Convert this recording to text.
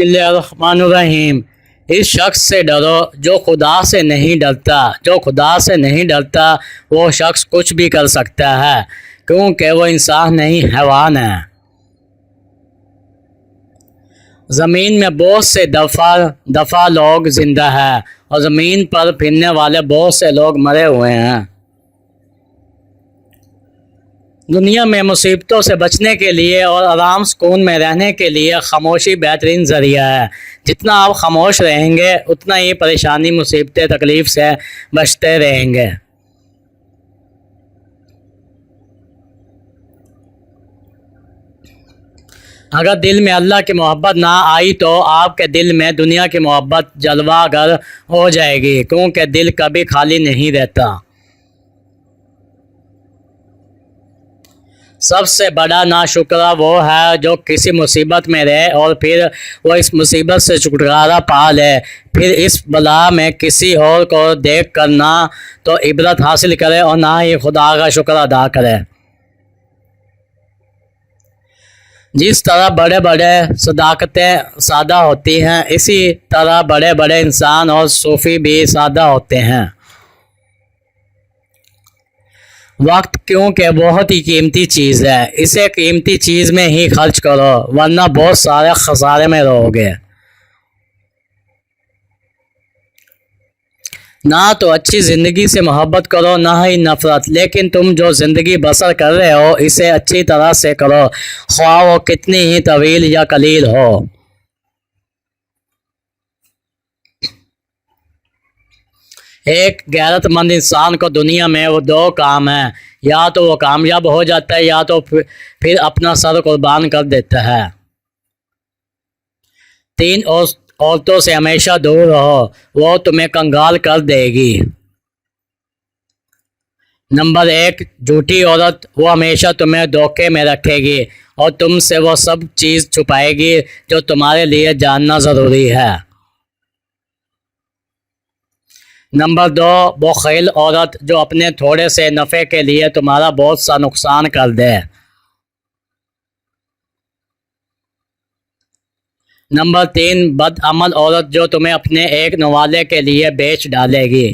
बिस्मिल्लाहिर्रहमानिर्रहीम। इस शख्स से डरो जो खुदा से नहीं डरता। जो खुदा से नहीं डरता वो शख्स कुछ भी कर सकता है, क्योंकि वो इंसान नहीं हैवान है। ज़मीन में बहुत से दफ़ा लोग ज़िंदा हैं और ज़मीन पर फिरने वाले बहुत से लोग मरे हुए हैं। दुनिया में मुसीबतों से बचने के लिए और आराम सुकून में रहने के लिए खामोशी बेहतरीन ज़रिया है। जितना आप खामोश रहेंगे उतना ही परेशानी, मुसीबतें, तकलीफ़ से बचते रहेंगे। अगर दिल में अल्लाह की मोहब्बत ना आई तो आपके दिल में दुनिया की मोहब्बत जलवागर हो जाएगी, क्योंकि दिल कभी खाली नहीं रहता। सबसे बड़ा नाशुक्रा वो है जो किसी मुसीबत में रहे और फिर वो इस मुसीबत से छुटकारा पा ले, फिर इस बला में किसी और को देख कर ना तो इबरत हासिल करे और ना ही खुदा का शुक्र अदा करे। जिस तरह बड़े बड़े सदाकतें सादा होती हैं, इसी तरह बड़े बड़े इंसान और सूफ़ी भी सादा होते हैं। वक्त क्योंकि बहुत ही कीमती चीज़ है, इसे कीमती चीज़ में ही खर्च करो, वरना बहुत सारे खसारे में रहोगे। ना तो अच्छी ज़िंदगी से मोहब्बत करो ना ही नफ़रत, लेकिन तुम जो ज़िंदगी बसर कर रहे हो इसे अच्छी तरह से करो, ख्वाह वो कितनी ही तवील या कलील हो। एक गैरतमंद इंसान को दुनिया में वो दो काम हैं, या तो वो कामयाब हो जाता है या तो फिर अपना सर कुर्बान कर देता है। तीन औरतों से हमेशा दूर रहो, वो तुम्हें कंगाल कर देगी। नंबर 1, झूठी औरत, वो हमेशा तुम्हें धोखे में रखेगी और तुमसे वो सब चीज़ छुपाएगी जो तुम्हारे लिए जानना ज़रूरी है। नंबर 2, बख़ील औरत, जो अपने थोड़े से नफ़े के लिए तुम्हारा बहुत सा नुकसान कर दे। नंबर 3, बदअमल औरत, जो तुम्हें अपने एक नवाले के लिए बेच डालेगी।